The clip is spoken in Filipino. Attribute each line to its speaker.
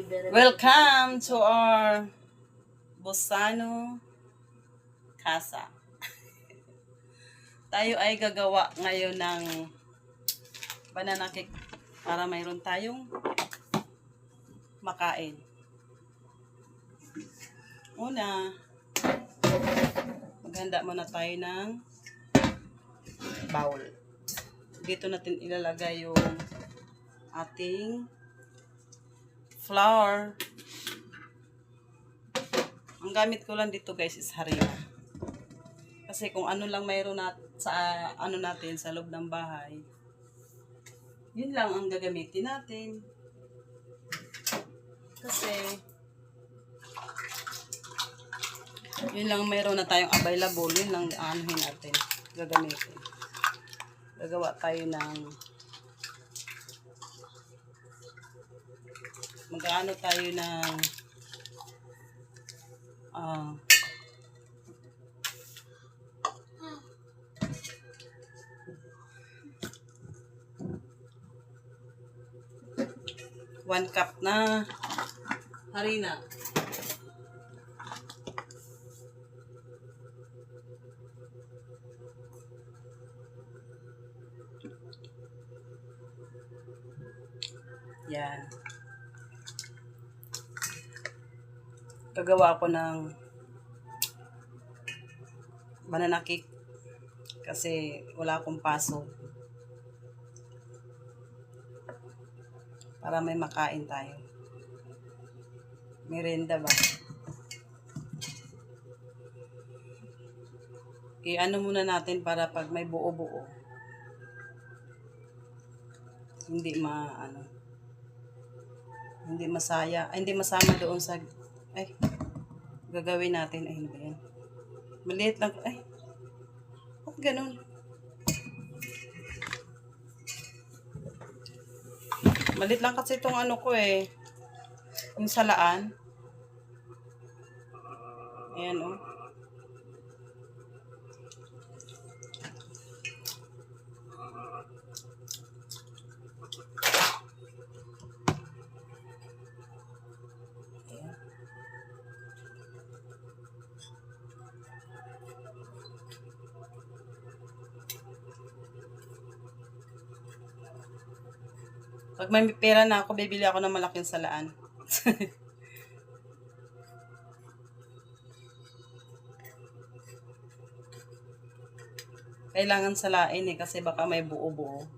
Speaker 1: you very much.
Speaker 2: Welcome to our Bosano Casa. Tayo ay gagawa ngayon ng banana cake para mayroon tayong makain. Una, maghanda muna tayo ng bowl. Dito natin ilalagay yung ating flour. Ang gamit ko lang dito guys is harina. Kasi kung ano lang mayroon sa ano natin sa loob ng bahay, yun lang ang gagamitin natin. Kasi yun lang mayroon na tayong available, yun lang anuhin natin, gagamitin. Gagawa tayo ng mag-ano tayo ng 1 cup na harina. Yan. Gagawa ako ng banana cake kasi wala akong paso. Para may makain tayo. Merenda ba? I-ano muna natin para pag may buo-buo. Hindi hindi masaya. Ay, hindi masama doon sa gagawin natin. Ay, ano ba yan? Maliit lang. Ay, ba't ganun? Maliit lang kasi itong ano ko eh. Yung salaan. Ayan o. Pag may pera na ako, bibili ako ng malaking salaan. Kailangan salain eh, kasi baka may buo-buo.